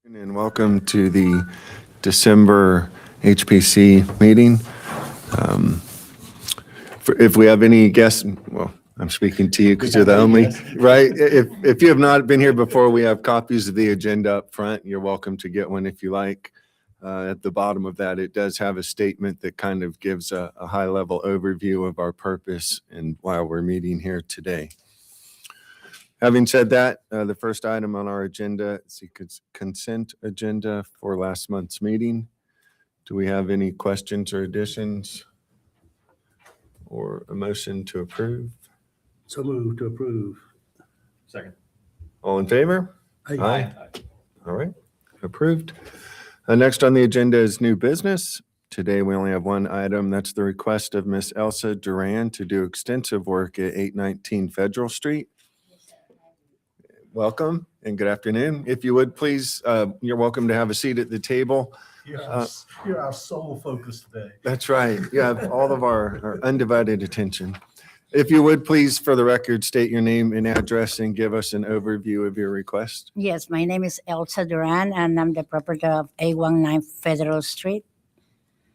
And welcome to the December HPC meeting. If we have any guests, well, I'm speaking to you because you're the only, right? If you have not been here before, we have copies of the agenda up front. You're welcome to get one if you like. At the bottom of that, it does have a statement that kind of gives a high-level overview of our purpose and why we're meeting here today. Having said that, the first item on our agenda is the consent agenda for last month's meeting. Do we have any questions or additions or a motion to approve? So move to approve. Second. All in favor? Aye. All right, approved. Next on the agenda is new business. Today, we only have one item. That's the request of Miss Elsa Duran to do extensive work at 819 Federal Street. Welcome and good afternoon. If you would, please, you're welcome to have a seat at the table. You're our sole focus today. That's right. You have all of our undivided attention. If you would, please, for the record, state your name and address and give us an overview of your request. Yes, my name is Elsa Duran, and I'm the proprietor of 819 Federal Street.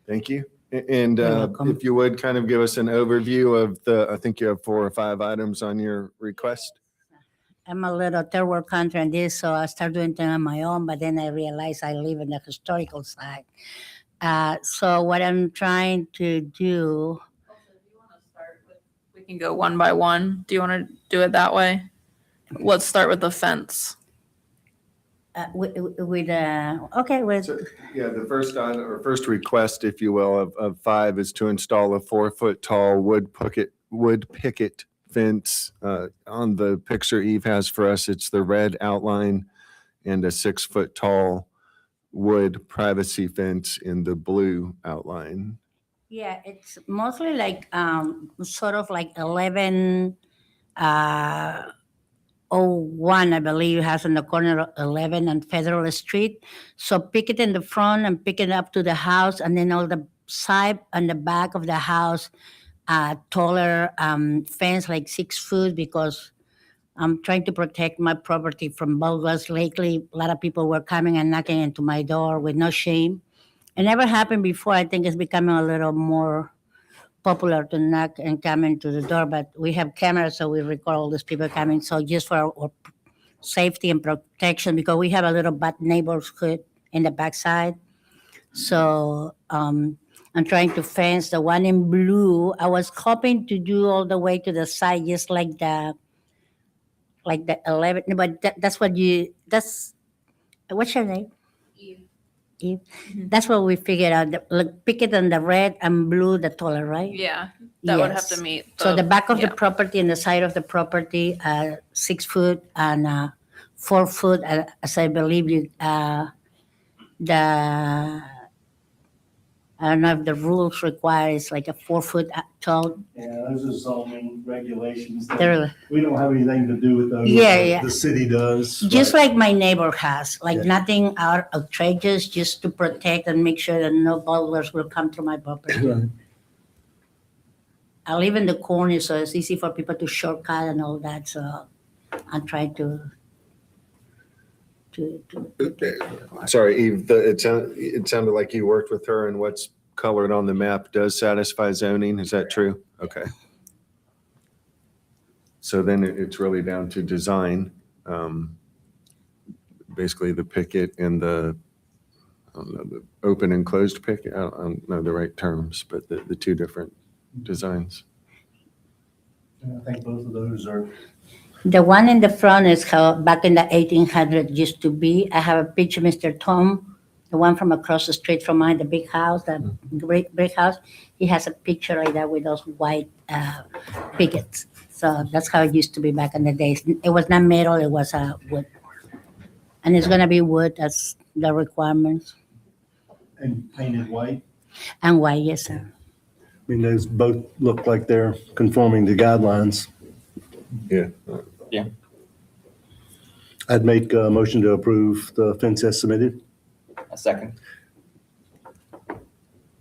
Thank you. And You're welcome. if you would kind of give us an overview of I think you have 4 or 5 items on your request. I'm a little third world country in this, so I start doing things on my own, but then I realize I live in the historical side. So what I'm trying to do, We can go one by one. Do you want to do it that way? Let's start with the fence. okay, with, So, yeah, the first item or first request, if you will, of 5 is to install a 4-foot tall wood picket fence. On the picture Eve has for us, it's the red outline, and a 6-foot tall wood privacy fence in the blue outline. yeah, it's mostly like, sort of like 11, 01, I believe, has on the corner of 11 and Federal Street. So pick it in the front and pick it up to the house, and then all the side and the back of the house, taller fence, like 6 foot, because I'm trying to protect my property from burglars. Lately, a lot of people were coming and knocking into my door with no shame. It never happened before. I think it's becoming a little more popular to knock and come into the door, but we have cameras, so we record all these people coming. So just for our safety and protection, because we have a little bad neighborhood in the backside. So I'm trying to fence the one in blue. I was hoping to do all the way to the side, just like the 11. But that's what's your name? Eve. That's what we figured out. Pick it on the red and blue, the taller, right? Yeah, that would have Yes. to meet. So the back of the yeah. property and the side of the property, 6 foot and 4 foot, as I believe you, I don't know if the rules require it's like a 4 foot tall. Yeah, those are zoning regulations. that They're We don't have anything to do with those. Yeah, The- yeah. The city does. just but- like my neighbor has, like Yeah. nothing outrageous, just to protect and make sure that no burglars will come through my property. Right. I live in the corner, so it's easy for people to shortcut and all that. So I'm trying to. Sorry, Eve, it sounded like you worked with her, and what's colored on the map does satisfy zoning. Is that true? Okay. So then it's really down to design. Basically the picket and the, I don't know, the open and closed picket. I don't know the right terms, but the 2 different designs. I think both of those are. The one in the front is how back in the 1800 used to be. I have a picture, Mr. Tom, the one from across the street from mine, the big house, the great brick house. He has a picture like that with those white pickets. So that's how it used to be back in the days. It was not metal, it was wood. And it's gonna be wood as the requirements. And painted white. And white, yes, sir. I mean, those both look like they're conforming to guidelines. Yeah. I'd make a motion to approve the fence as submitted. A second.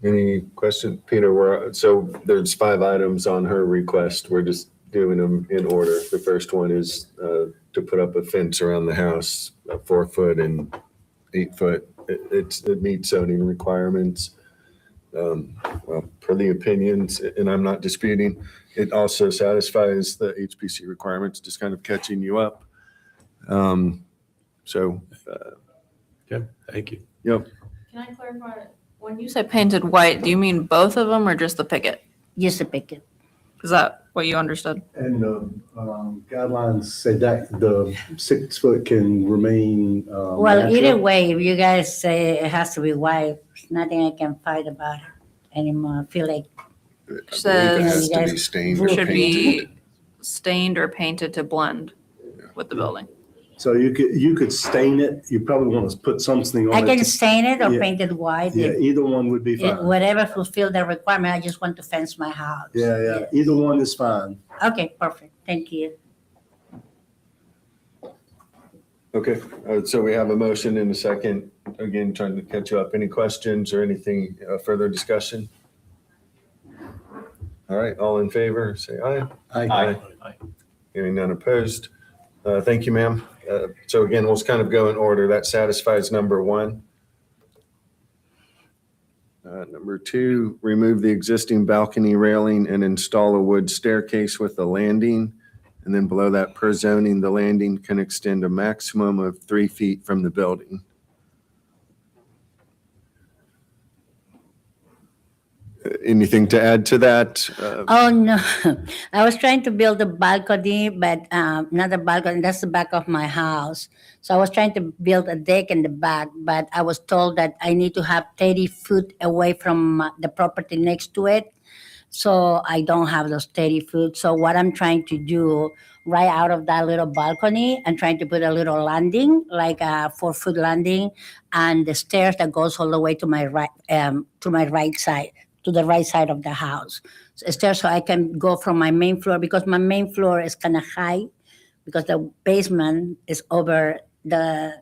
Any question, Peter? So there's 5 items on her request. We're just doing them in order. The first one is to put up a fence around the house, 4 foot and 8 foot. It meets zoning requirements. Well, per the opinions, and I'm not disputing, it also satisfies the HPC requirements, just kind of catching you up. So, Thank you. yep. Can I clarify? When you say painted white, do you mean both of them or just the picket? Just a picket. Is that what you understood? And the guidelines say that the 6 foot can remain. Well, either natural. way, if you guys say it has to be white, there's nothing I can fight about anymore. I feel like I believe it Says- has to be stained or Should painted. be stained or painted to blend with the building. So you could stain it. You probably want to put something on I it. can to- stain it or Yeah. paint it white. Yeah, either one would be fine. Whatever fulfill the requirement, I just want to fence my house. Yeah. Either one is fine. Okay, perfect. Thank you. Okay, so we have a motion and a second. Again, trying to catch you up. Any questions or anything further discussion? All right, all in favor, say aye. Aye. Hearing none opposed. Thank you, ma'am. So again, we'll just kind of go in order. That satisfies number one. Number two, remove the existing balcony railing and install a wood staircase with a landing. And then below that, per zoning, the landing can extend a maximum of 3 feet from the building. Anything to add to that? Oh, no. I was trying to build a balcony, but not a balcony. That's the back of my house. So I was trying to build a deck in the back, but I was told that I need to have 30 foot away from the property next to it. So I don't have those 30 foot. So what I'm trying to do right out of that little balcony, I'm trying to put a little landing, like a 4-foot landing, and the stairs that goes all the way to my right side, to the right side of the house. So stairs so I can go from my main floor, because my main floor is kind of high, because the basement is over the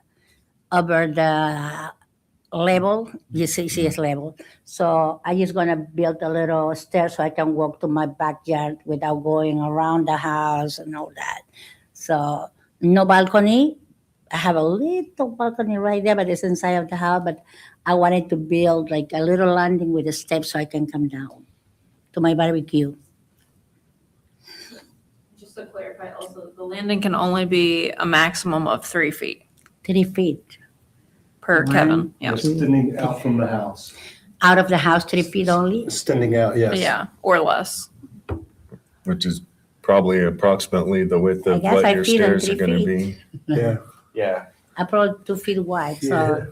level. You see it's level. So I just gonna build a little stair so I can walk to my backyard without going around the house and all that. So no balcony. I have a little balcony right there, but it's inside of the house. But I wanted to build like a little landing with a step so I can come down to my barbecue. Just to clarify, also, the landing can only be a maximum of 3 feet 3 feet per One. Kevin. Yeah. Extending out from the house. out of the house, 3 feet only. Extending out, yes. Yeah, or less. Which is probably approximately the width I of guess what I your feed them stairs are 3 going to feet. be. Yeah. Yeah. I probably 2 feet wide. Yeah. So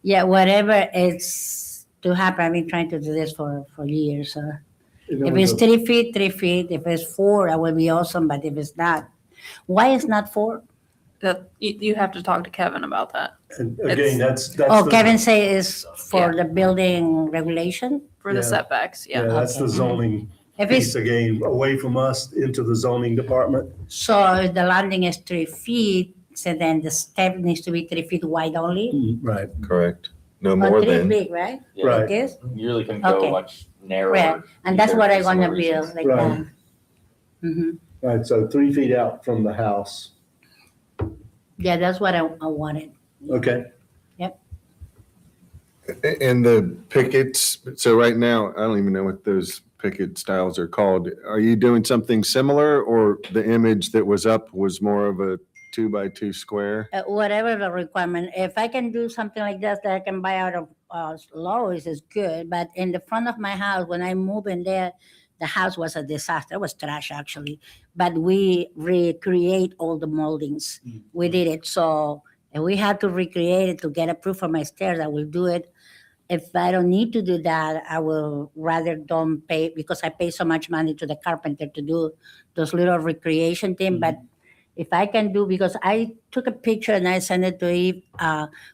yeah, whatever it's to happen. I've been trying to do this for years. So And if there it's was a- 3 feet, 3 feet. If it's 4, that would be awesome. But if it's not, why is not 4? That you have to talk to Kevin about that and it's- again, that's. Oh, the- Kevin say is for the building regulation. for the Yeah. setbacks. Yeah, Yeah. that's the Okay. zoning If piece it's again, away from us into the zoning department. so, if the landing is 3 feet, so then the step needs to be 3 feet wide only. Right. Correct. No Or more 3 than. big, right? Yeah. Right. It is. You really can Okay. go much narrower. Right. And that's either what for I want to similar build, reasons. like Right. that. hmm Right, so 3 feet out from the house. Yeah, that's what I wanted. Okay. And the pickets, so right now, I don't even know what those picket styles are called. Are you doing something similar, or the image that was up was more of a 2x2 square? Whatever the requirement, if I can do something like that I can buy out of Lowe's is good. But in the front of my house, when I moved in there, the house was a disaster. It was trash actually. But we recreate all the moldings. We did it. So if we had to recreate it to get approved for my stairs, I will do it. If I don't need to do that, I will rather don't pay, because I pay so much money to the carpenter to do those little recreation thing. But if I can do, because I took a picture and I sent it to Eve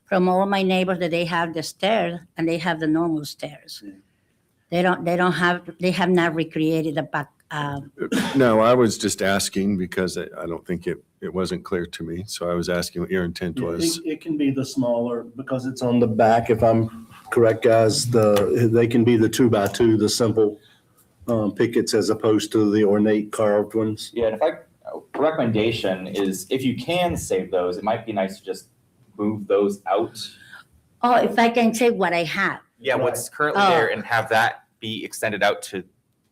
from all my neighbors that they have the stairs and they have the normal stairs. They have not recreated the back. No, I was just asking because I don't think it wasn't clear to me. So I was asking what your intent was. It can be the smaller, because it's on the back, if I'm correct, guys, they can be the 2x2, the simple pickets as opposed to the ornate carved ones. Yeah, and if recommendation is if you can save those, it might be nice to just move those out. Oh, if I can say what I have. Yeah, what's currently Oh. there and have that be extended out to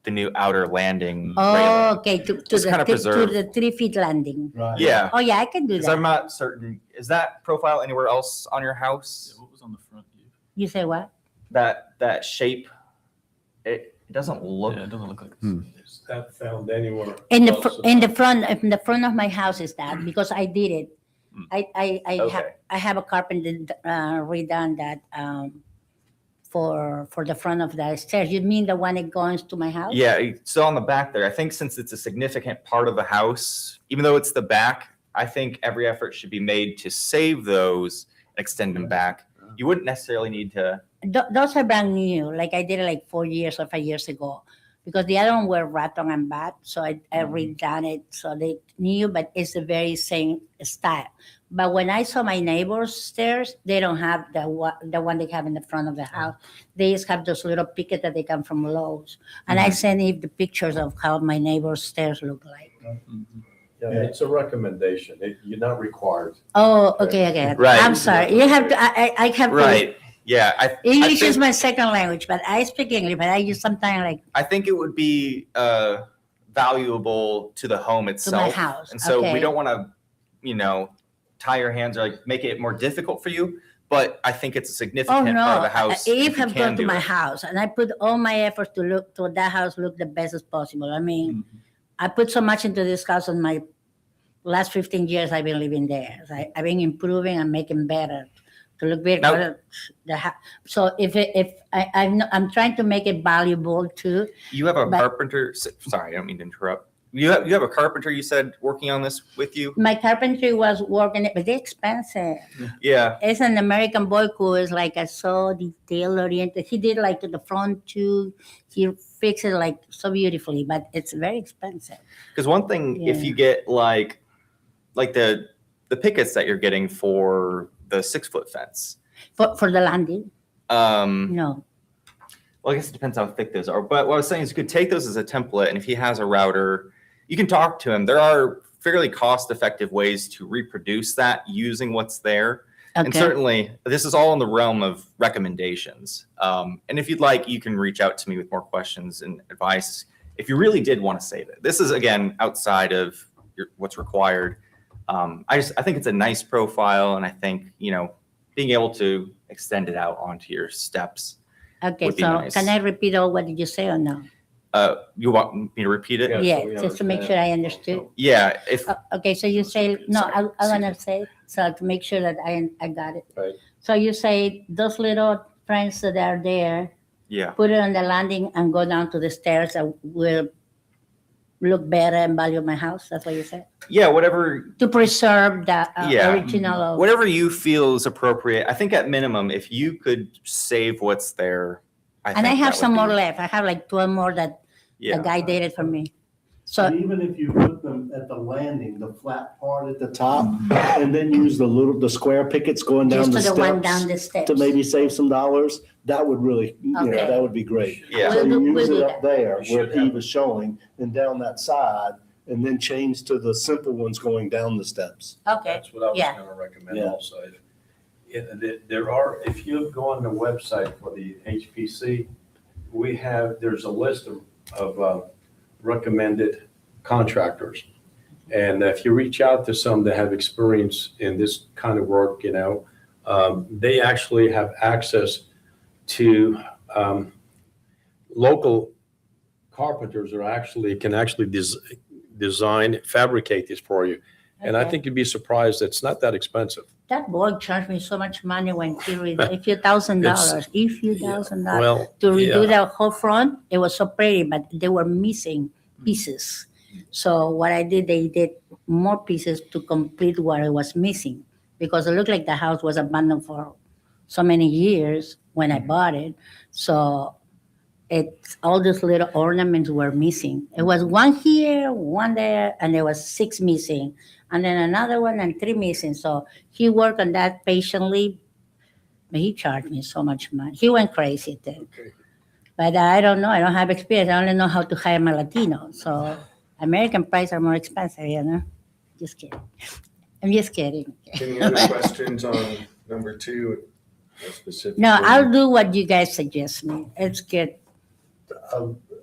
the new outer landing Oh, railing. okay, to Just kinda to preserve. the 3 feet landing. Right. Yeah, Oh, yeah, I can do because I'm that. not certain. Is that profile anywhere else on your house? What was on the front view? You say what? That shape, it doesn't look. Yeah, it doesn't look like Hmm. it's that found anywhere. In the else. in the front of my house is that, because I did it. Mm. I have a carpenter redone that for the front of the stairs. You mean the one that goes to my house? Yeah, so on the back there, I think since it's a significant part of the house, even though it's the back, I think every effort should be made to save those and extend them back. You wouldn't necessarily need to. Those are brand new. Like I did it like 4 years or 5 years ago. because the other one were rattan and bat. So I Mm-hmm. redone it so they knew, but it's the very same style. But when I saw my neighbor's stairs, they don't have the one they have in the front of the house. They just have those little pickets that they come from Lowe's. And I Mhm. sent him the pictures of how my neighbor's stairs look like. Yeah, it's a recommendation. You're not required. Oh, okay. Right. I'm sorry. You have to. I have to. Right. Yeah. I English is think- my second language, but I speak English. But I use sometimes like I think it would be valuable to the home to itself. my house. And so we Okay. don't want to, tie your hands or like make it more difficult for you. But I think it's a Oh significant part of no! the house. If you have can gone to do my it. house and I put all my efforts to that house look the best as possible. I mean, Mm-hmm. I put so much into this house in my last 15 years I've been living there. So I've been improving and making better to look better. Now- So I'm trying to make it valuable too. You have a But- carpenter. Sorry, I don't mean to interrupt. You have a carpenter. You said working on this with you. My carpentry was working, but they're expensive. Yeah. It's an American boy who is like a so detail oriented. He did like to the front too. He fixed it like so beautifully, but it's very expensive. Because one thing, if Yeah. you get like the pickets that you're getting for the 6-foot fence. For the landing, no. Well, I guess it depends how thick those are. But what I was saying is you could take those as a template, and if he has a router, you can talk to him. There are fairly cost-effective ways to reproduce that using what's there. And Okay. certainly, this is all in the realm of recommendations. And if you'd like, you can reach out to me with more questions and advice if you really did want to save it. This is, again, outside of what's required. I think it's a nice profile, and I think, being able to extend it out onto your steps. Okay, would be so nice. can I repeat all what did you say or no? You want me to repeat it? Yeah, so Yeah, we just to make understand. sure I understood. Yeah, if Okay, so you say, no, Sorry. I want to say, so to make sure that I got it. Right. So you say those little friends that are there, yeah. put it on the landing and go down to the stairs and will look better and value my house. That's what you said? Yeah, whatever To preserve the Yeah. original of. whatever you feel is appropriate. I think at minimum, if you could save what's there, And I think have that some would more be- left. I have like 12 more that the Yeah. guy dated for me. So, And even if you put them at the landing, the flat part at the top, and then use the square pickets going down just the to the one down steps the steps. to maybe save some dollars, that would really, Okay. that would be great. Yeah. So you We'll use do it that. up there You where should he have- was showing and down that side, and then change to the simple ones going down the steps. Okay, That's what I was yeah. gonna recommend Yeah. also. There are, if you go on the website for the HPC, there's a list of recommended contractors. And if you reach out to some that have experience in this kind of work, they actually have access to local carpenters who can actually design, fabricate this for you. And I Okay. think you'd be surprised, it's not that expensive. That boy charged me so much money when he read a few $1,000, $1,000. Well, To redo yeah. the whole front, it was so pretty, but they were missing pieces. So what I did, they did more pieces to complete what it was missing, because it looked like the house was abandoned for so many years when I bought it. So all those little ornaments were missing. It was one here, one there, and there was 6 missing, and then another one and 3 missing. So he worked on that patiently, but he charged me so much money. He went crazy then. Okay. But I don't know. I don't have experience. I only know how to hire my Latino. So American prices are more expensive, Just kidding. I'm just kidding. Any other questions on number 2? Specifically? No, I'll do what you guys suggest me. It's good.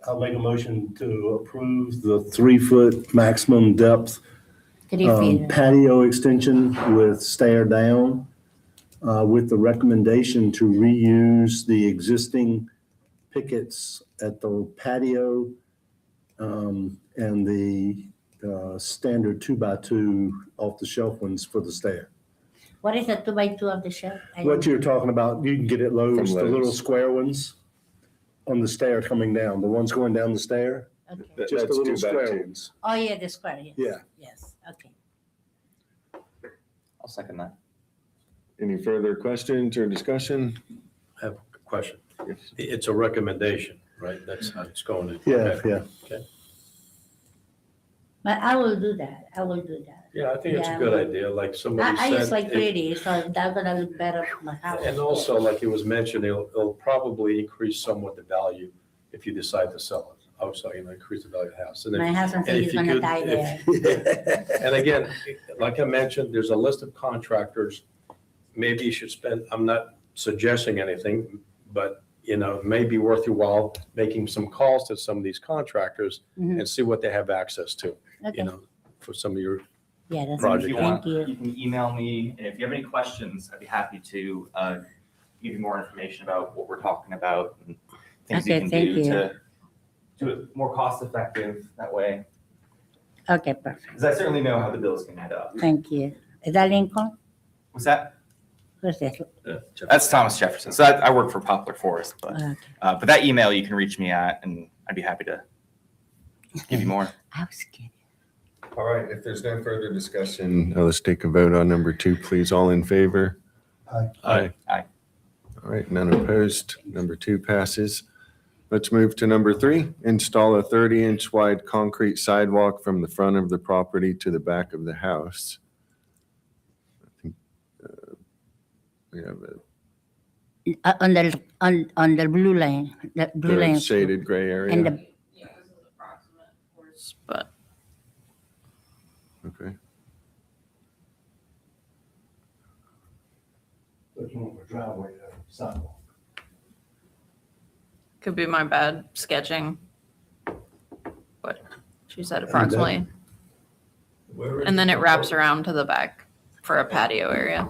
I'll make a motion to approve the 3-foot maximum depth 3 feet. patio extension with stair down, with the recommendation to reuse the existing pickets at the patio, and the standard 2x2 off-the-shelf ones for the stair. What is the 2x2 of the shelf? What you're talking about, you can get at Lowe's, From the little Lowe's. square ones on the stair coming down, the ones going down the stair, Okay. just the That's little 2x2. square ones. Oh, yeah, the square, yes. Yeah. Yes, okay. I'll second that. Any further questions or discussion? I have a question. Yes. It's a recommendation. right? That's how it's going in. Yeah, Okay. yeah. But I will do that. I will do that. Yeah, I think it's a Yeah, good well, idea, like somebody I said. just like it- pretty, so that's gonna look better for my house. And also, like it was mentioned, it'll probably increase somewhat the value if you decide to sell it. Also, increase the value of the house. And My if- husband said and he's if you gonna could- die there. And again, like I mentioned, there's a list of contractors. Maybe you should spend, I'm not suggesting anything, but it may be worth your while making some calls to some of these contractors Mhm. and see what they have access to, Okay, for some of your, yeah, that's, Project. If you thank want, you. you can email me, and if you have any questions, I'd be happy to give you more information about what we're talking about and things you Okay, can thank do you. to do it more cost effective that way. Okay, perfect. Because I certainly know how the bills can add up. Thank you. Is that Lincoln? What's that? Who's this? That's Thomas Jefferson. So I work for Poplar Forest, Okay. but that email you can reach me at, and I'd be happy to give you more. I was kidding. All right, if there's no further discussion, let's take a vote on number 2, please. All in favor? Aye. Aye. All right, none opposed. Number 2 passes. Let's move to number 3. Install a 30-inch wide concrete sidewalk from the front of the property to the back of the house. I think we have On the blue line, the blue the line. shaded gray And area. the, Yeah, this is approximate, of course, but Okay. There's more of a driveway there, sidewalk. could be my bad sketching. But she said approximately, Where is and then it wraps the- around to the back for a patio area,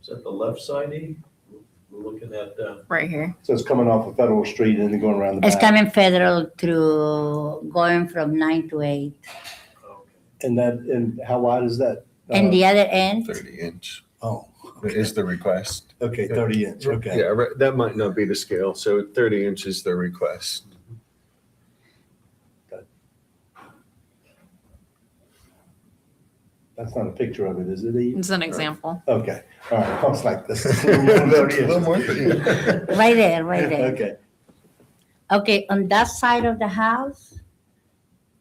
Is that the left side, E? We're looking at, right here. So it's coming off of Federal Street and then going around the it's back. coming federal through, going from 9 to 8. And how wide is that? And the other end, 30-inch Oh, is the request. okay, 30 inch, okay. Yeah, that might not be the scale, so 30 inch is the request. That's not a picture of it, is it, Eve? It's an example. Okay, all right, I was like, this is That's a little more than- right there, right there. Okay, Okay, on that side of the house,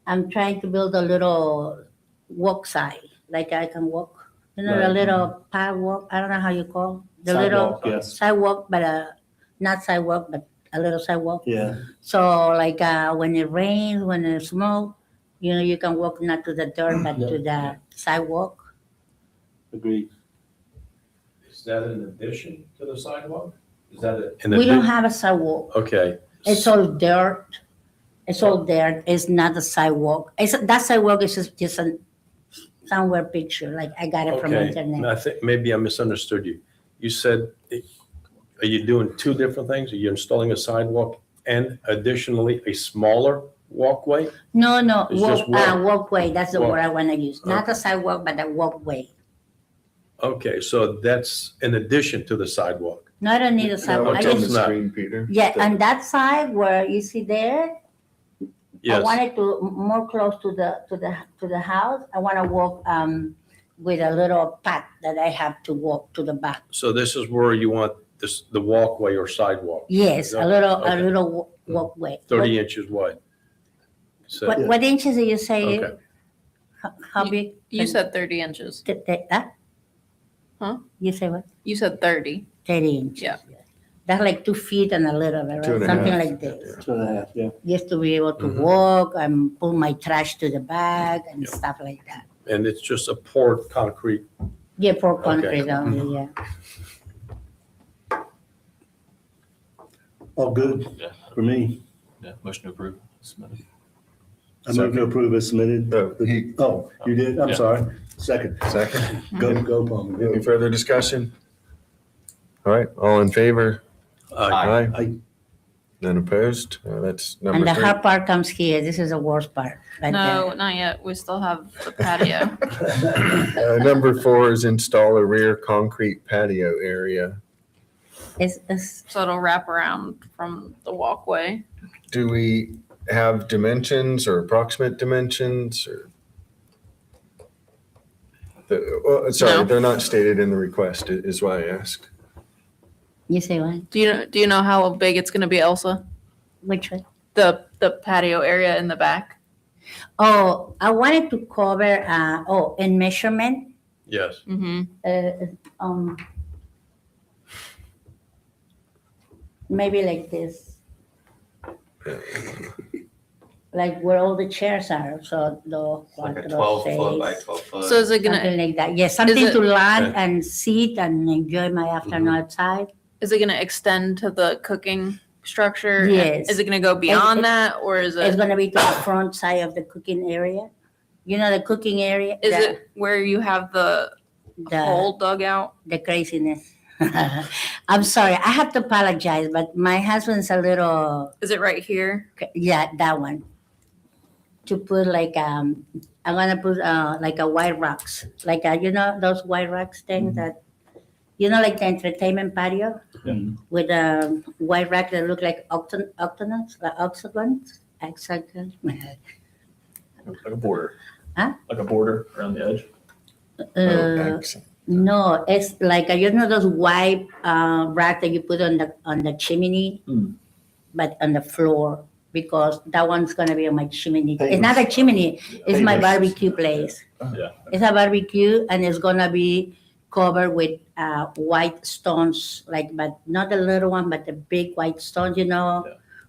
I'm trying to build a little walk side, like I can walk, the Right. little path walk, I don't know how you call, the little sidewalk, yes, sidewalk, but not sidewalk, but a little sidewalk. yeah, So like when it rains, when it smoke, you can walk not to the dirt, but to the sidewalk. agreed. is that in addition to the sidewalk? Is that a? We don't have a sidewalk. Okay. It's all dirt. It's all dirt. It's not a sidewalk. That sidewalk is just a somewhere picture, like I got it from Okay. internet. I think maybe I misunderstood you. You said, are you doing two different things? Are you installing a sidewalk and additionally a smaller walkway? No, It's just walk. walkway. That's the Walk. word I want to use. Not Okay. a sidewalk, but a walkway. Okay, so that's in addition to the sidewalk. No, I don't need a No, sidewalk. I it's on the just, not. screen, Peter. yeah, on that side where you see there, I Yes, wanted to more close to the house. I want to walk with a little path that I have to walk to the back. so this is where you want the walkway or sidewalk, Yes, a Okay. little walkway. 30 inches wide. So, What inches did you say? okay, How big? You said 30 inches. Huh? You say what? You said 30. 30 inches. Yeah. That's like 2 feet and a little bit, Two right? and a Something half. like this. 2.5, yeah. Just to be able to Mhm. walk and pull my trash to the back and Yeah. stuff like that. and it's just a poured concrete. Yeah, for Okay. concrete only, yeah. All good Yeah. for me. Yeah, motion to approve. I move to approve as submitted. Oh, you did? I'm Yeah. sorry. Second. Second. Go, Palmer. Any further discussion? All right, all in favor? Aye. Aye. None opposed? That's And number the 3. hard part comes here. This is the worst part. Right No, not yet. We still have the patio. Number 4 is install a rear concrete patio area. there. It's, So it'll wrap around from the walkway. Do we have dimensions or approximate dimensions or? Sorry, No. they're not stated in the request, is why I ask. you say what? Do you know how big it's going to be, Elsa? Which one? The patio area in the back. Oh, I wanted to cover, in measurement, Yes. um, maybe like this. Like where all the chairs are, so the. Like a 12 12 foot by 12 foot. So is it Something gonna like that, yes, something it- to land Okay. and sit and enjoy my afternoon outside. extend to the cooking structure? Yes. Is it gonna go beyond it- that, or is It's it gonna be to the front side of the cooking area. You know, the cooking area? is it where you have the the, hole dug out? the craziness? I'm sorry, I have to apologize, but my husband's a little, Is it right here? yeah, that one. To put like, I'm gonna put, like a white rocks, like, you know, those white rocks things that, you know, like the entertainment patio? With a white rack that look like octagons, hexagons. Like a border. Huh? Like a border around the edge. Uh, no, it's like, you know those white rack that you put on the chimney, but on the floor, because that one's gonna be on my chimney. It's not a chimney, it's my Pavers. barbecue place. Yeah. It's a barbecue and it's gonna be covered with white stones, like, but not the little one, but the big white stones, you know,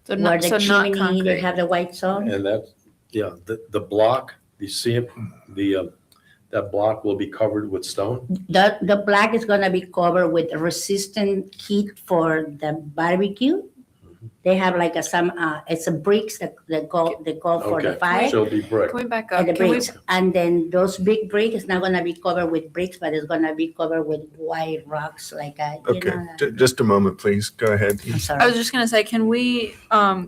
So where not, the so not chimney, they concrete. have the white stone. And that's, yeah, the block, you see it, that block will be covered with stone? The black is gonna be covered with resistant heat for the barbecue. They have like it's a bricks that they call for the Okay, fire. so it'll be brick. Can we back up? And the Can we, bricks, and then those big bricks is not gonna be covered with bricks, but it's gonna be covered with white rocks, like you Okay, know. just a moment, please. Go ahead. I'm I sorry. was just gonna say, can we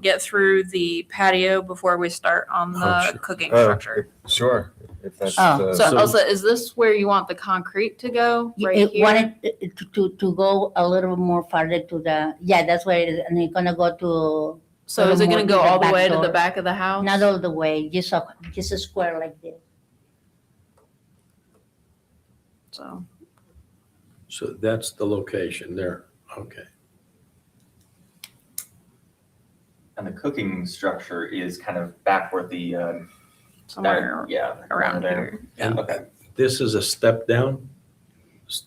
get through the patio before we start on the sure. cooking Oh. structure? Sure. If that's, Oh. So So- Elsa, is this where you want the concrete to go? Right It here? wanted to go a little more farther to the, yeah, that's where it is, and it's gonna go to, So is it more gonna to go the all the back way to door. the back of the house? not all the way, just a square like this. So, So that's the location there. Okay. And the cooking structure is kind of back where the, somewhere yeah. around there. here. Okay. This is a step down?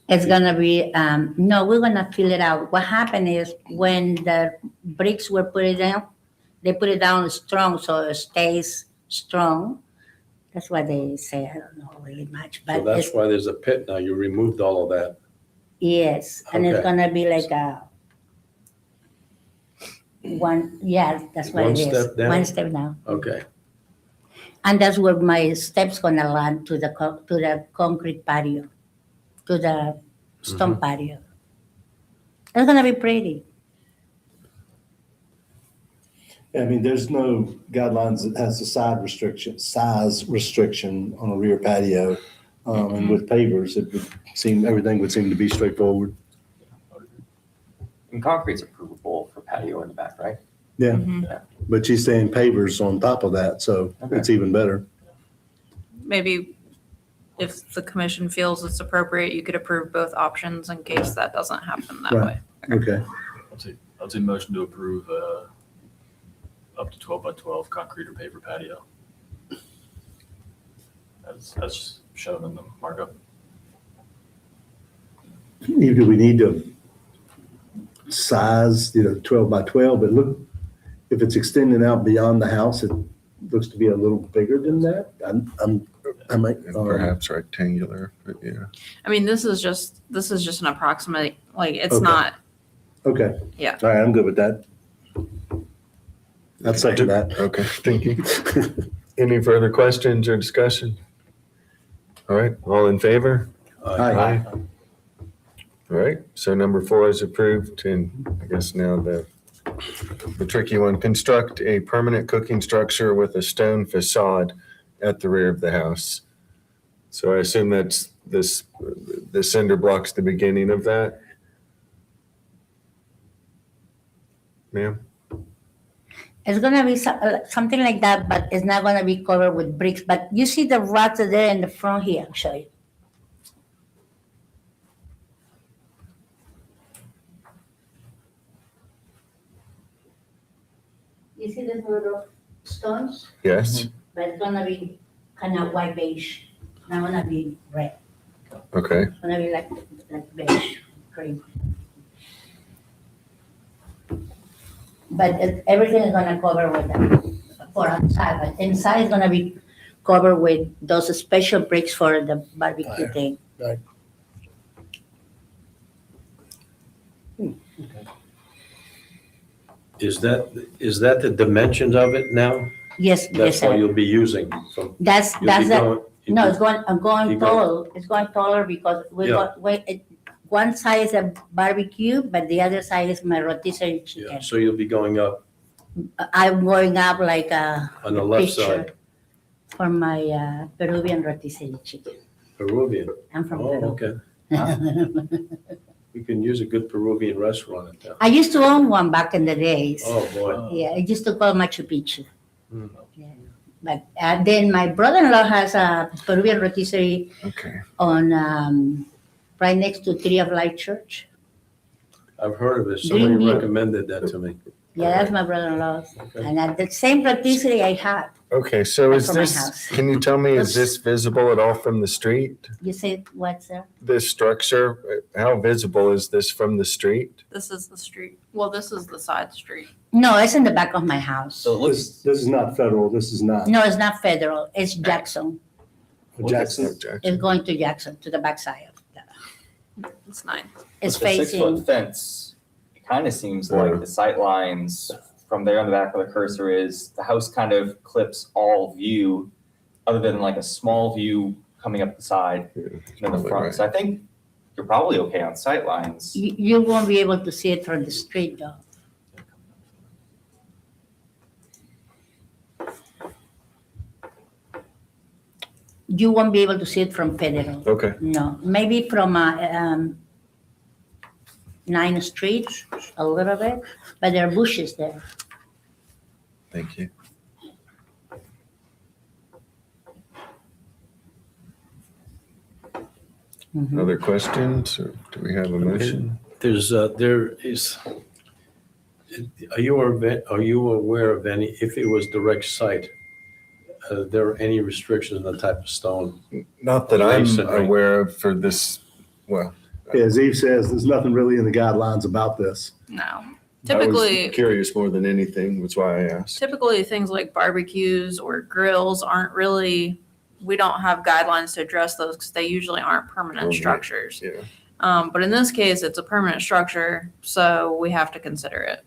It's gonna be, no, we're gonna fill it out. What happened is when the bricks were put it down, they put it down strong, so it stays strong. That's what they say, I don't know really much, So but that's it's, why there's a pit now. You removed all of that. yes, and it's Okay. gonna be like yeah, that's what One it is. step down? One step down. Okay. And that's where my steps gonna land to the concrete patio, to the stone patio. It's gonna be pretty. I mean, there's no guidelines that has a size restriction on a rear patio. And with pavers, everything would seem to be straightforward. And concrete's approvable for patio in the back, right? Yeah, Mhm. but she's saying pavers on top of that, so it's even better. Maybe if the commission feels it's appropriate, you could approve both options in case that doesn't happen that Right. way. Okay. I'd say motion to approve up to 12 by 12 concrete or paver patio. That's shown in the markup. Do we need to size, 12 by 12, but look, if it's extending out beyond the house, it looks to be a little bigger than that. I might, and perhaps rectangular, but yeah. I mean, this is just an approximate, like, it's Okay. not, okay. Yeah. All right, I'm good with that. I'd second that. Okay, thank you. Any further questions or discussion? All right, all in favor? Aye. All right, so number 4 is approved, and I guess now the tricky one, construct a permanent cooking structure with a stone facade at the rear of the house. So I assume that's the cinder block's the beginning of that? Ma'am? It's gonna be something like that, but it's not gonna be covered with bricks. But you see the rocks are there in the front here, I'll show you. You see the little stones? Yes, But it's gonna be kind of white beige, not gonna be red. okay. It's gonna be like beige, cream. But everything is gonna cover with that for outside, but inside is gonna be covered with those special bricks for the barbecue thing. Is that the dimensions of it now? Yes, yes, That's what sir. you'll be using? So That's, you'll be that's, the- going- no, it's going, I'm going You go- tall, it's going taller because we Yeah. got, one side is a barbecue, but the other side is my rotisserie Yeah, chicken. so you'll be going up I'm going up like a on the left picture side, for my Peruvian rotisserie chicken. Peruvian. I'm from Oh, Peru. okay. We can use a good Peruvian restaurant in town. I used to own one back in the days. Oh, boy. Yeah, I used to call Machu Picchu. Mm. Yeah. But then my brother-in-law has a Peruvian rotisserie Okay. on right next to Tree of Life Church. I've heard of it. Green Somebody View. recommended that to me. Yeah, that's my brother-in-law's. Okay. And the same rotisserie I have. Okay, so That's is for my this, house. can you tell me, is this visible at all from the street? You said what, sir? This structure, how visible is this from the street? This is the street. Well, this is the side street. No, it's in the back of my house. So it This is not federal, this is not. No, it's not federal. It's Jackson. Jackson, It's going to Jackson, to the backside of that. It's 9. It's with the 6-foot facing, fence, it kind of seems Yeah. like the sight lines from there on the back of the cursor is, the house kind of clips all view, other than like a small view coming up the side Yeah, and then the probably front. right. So I think you're probably okay on sight lines. you won't be able to see it from the street though. You won't be able to see it from Federal. Okay, No, maybe from 9th Street, a little bit, but there are bushes there. thank you. Mhm. Other questions, or do we have a motion? There is, are you aware of any, if it was direct sight, there are any restrictions on the type of stone? Not that I'm Masonry. aware of for this, well. as Eve says, there's nothing really in the guidelines about this. No. I was Typically, curious more than anything, that's why I asked. things like barbecues or grills aren't really, we don't have guidelines to address those because they usually aren't permanent Right. structures. Yeah, But in this case, it's a permanent structure, so we have to consider it.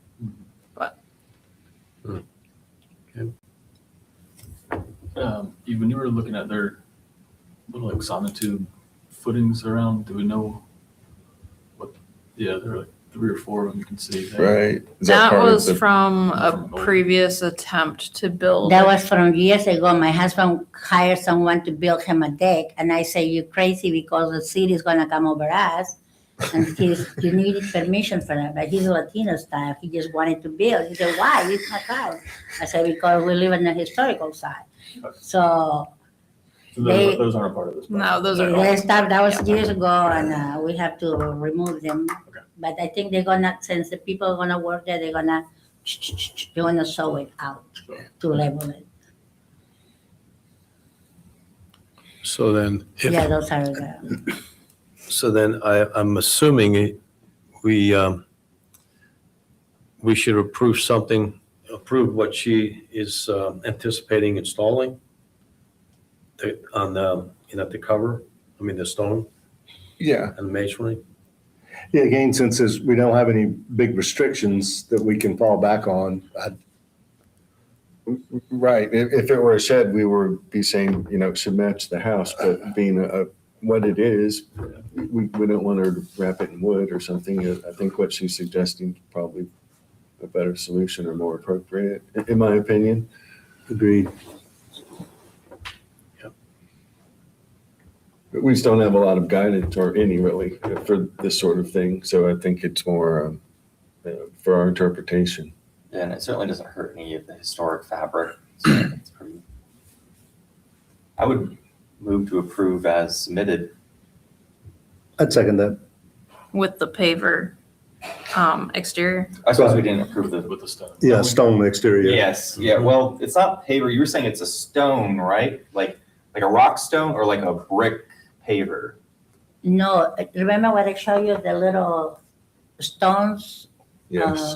Eve, when you were looking at their little like sonotube footings around, do we know what, yeah, there are like 3 or 4 of them you can see. right. Is That part of was the- from a previous attempt to build. That was from years ago. My husband hired someone to build him a deck, and I say, "You crazy because the city is gonna come over us." And you needed permission for that, but he's a Latino style. He just wanted to build. He said, "Why? It's my house." I said, "Because we live in the historical side." So So They- those aren't a part of this. No, those are. they stopped. That was years ago, and we have to remove them. Okay. But I think they're gonna, since the people are gonna work there, they're gonna saw it out to level it. So then, Yeah, if, those are the. so then I'm assuming we should approve what she is anticipating installing on the, the cover, the stone Yeah, and the masonry. Yeah, again, since we don't have any big restrictions that we can fall back on, right. If it were a shed, we would be saying, it should match the house, but being what it is, we don't want her to wrap it in wood or something. I think what she's suggesting is probably a better solution or more appropriate, in my opinion. agreed. But we just don't have a lot of guidance or any really for this sort of thing. So I think it's more for our interpretation. And it certainly doesn't hurt any of the historic fabric. So I think it's pretty. I would move to approve as submitted. I'd second that. With the paver exterior. I suppose we didn't approve the. With the stone. Yeah, stone exterior. Yes, yeah, well, it's not paver, you were saying it's a stone, right? Like a rock stone or like a brick paver? No, remember what I showed you, the little stones? Yes.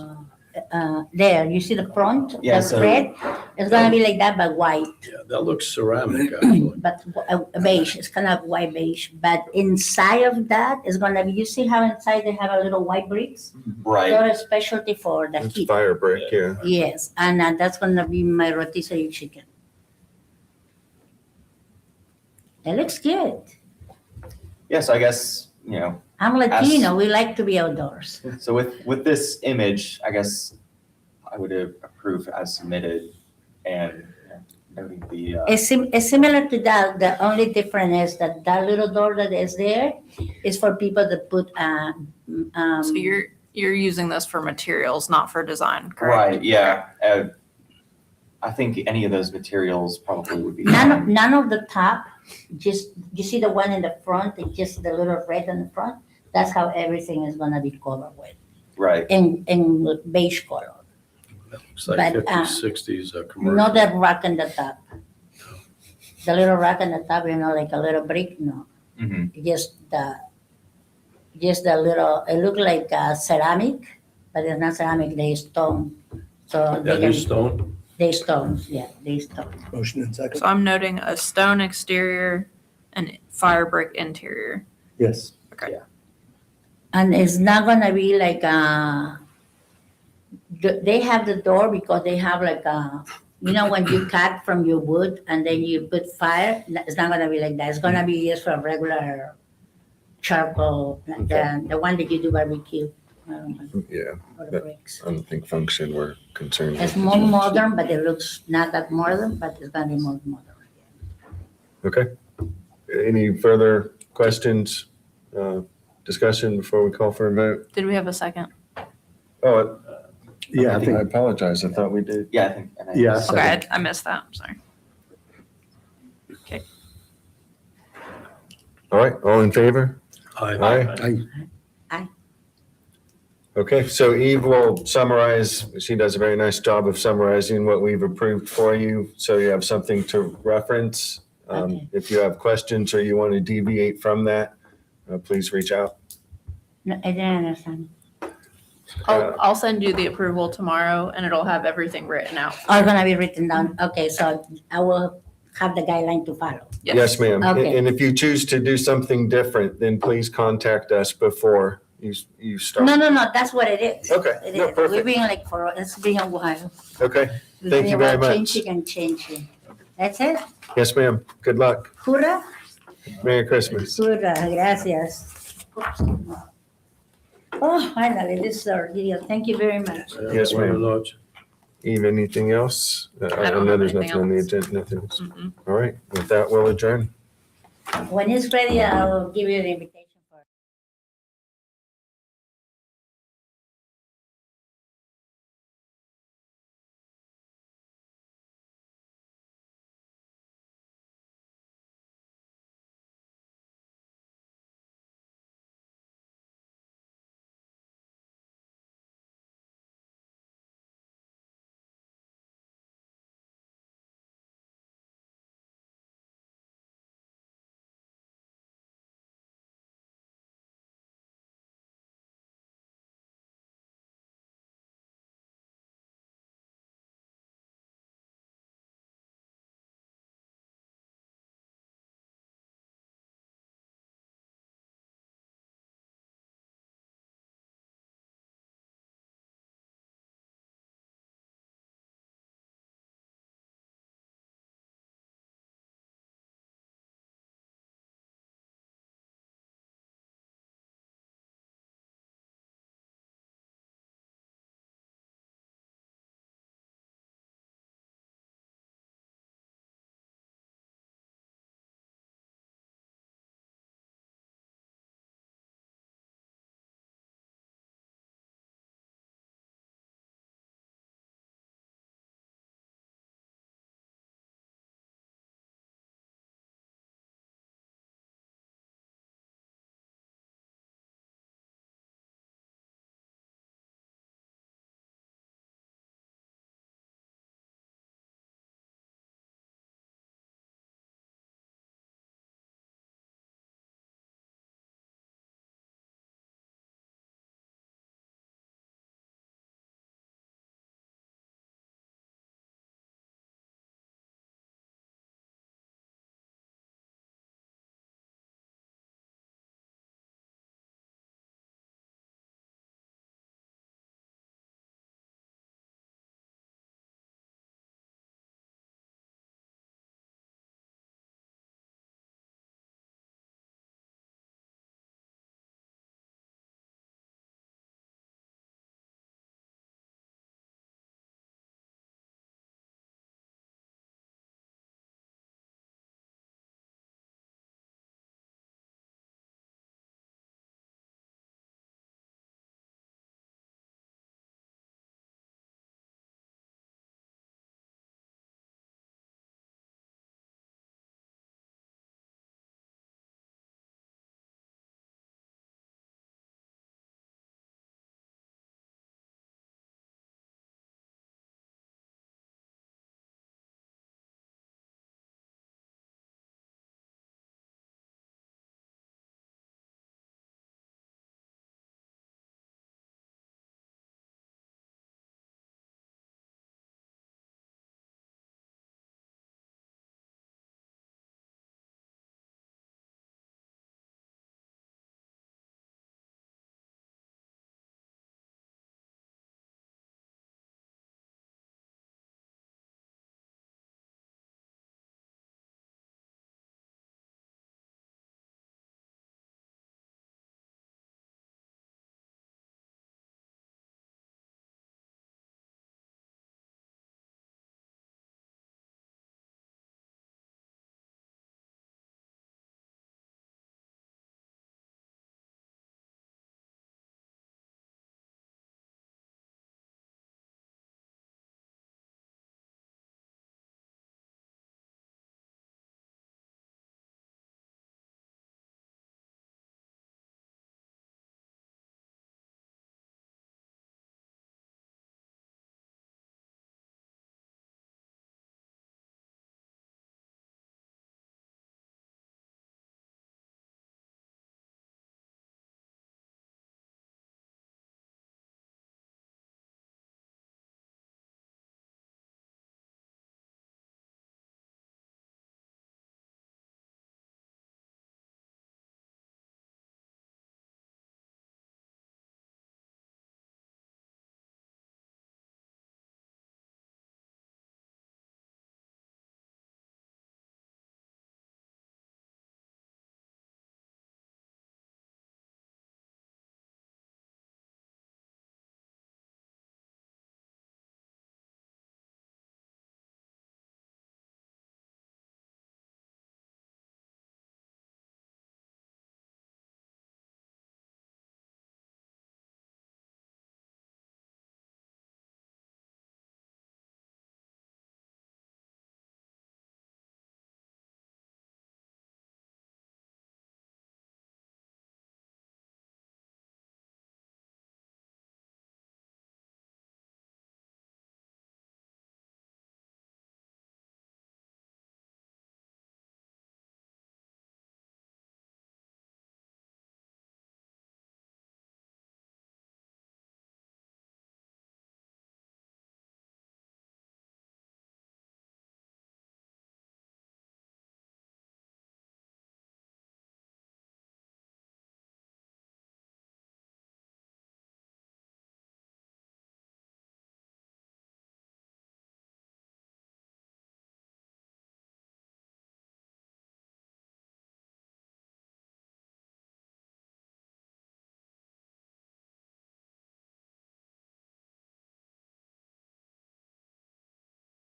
There, you see the front, Yeah, the so- red? It's gonna be like that, but white, Yeah, that looks ceramic, actually. but beige, it's kind of white beige. But inside of that is gonna be, you see how inside they have a little white bricks? Right, They're a specialty for the It's heat. fire brick, yeah. Yes, and that's gonna be my rotisserie chicken. It looks good. yeah, so I guess, you know, I'm Latino, we like to be outdoors. so with this image, I guess I would approve as submitted and noting the, It's similar to that, the only difference is that that little door that is there is for people that put, So you're using this for materials, not for design, correct? right, yeah. I think any of those materials probably would be none, fine. none of the top, just, you see the one in the front, it's just the little red in the front? That's how everything is gonna be covered with, Right, in beige color. It's like But, 50s, 60s commercial. Not that rock in the top. The little rock in the top, like a little brick, no. hmm Just the little, it look like ceramic, but it's not ceramic, they stone. So they That can, is stone? they stones, yeah, they stone. Motion and second. So I'm noting a stone exterior and fire brick interior. Yes. And it's not gonna be like, they have the door because they have like, when you cut from your wood and then you put fire, it's not gonna be like that. It's gonna be just for regular charcoal, the one that you do barbecue. Yeah, For the that- bricks. I don't think function we're concerned with. It's more modern, but it looks not that modern, but it's gonna be more modern. Okay. Any further questions, discussion before we call for a vote? Did we have a second? Oh, Yeah, I I think, apologize. I thought we did. yeah, I think. and I- Yeah, Okay, I missed that, I'm sorry. All right, all in favor? Aye. I, Okay, so Eve will summarize, she does a very nice job of summarizing what we've approved for you, so you have something to reference. Okay. If you have questions or you want to deviate from that, please reach out. No, I didn't understand. I'll send you the approval tomorrow and it'll have everything written out. Oh, it's gonna be written down. Okay, so I will have the guideline to follow. Yes, ma'am. Okay. And if you choose to do something different, then please contact us before you start. No, that's what it is. Okay, It no, is. perfect. We've been it's been a while. Okay, We've Thank been you a very while much. Change it. That's it? yes, ma'am. Good luck. Hurrah? Merry Christmas. Hurrah, gracias. Oh, finally, this is our deal. Thank you very much. Yes, ma'am. Very large. Eve, anything else? I don't know have there's anything nothing on the else. agenda, nothing else. Mhm. All right, with that, we'll adjourn. When it's ready, I'll give you the invitation.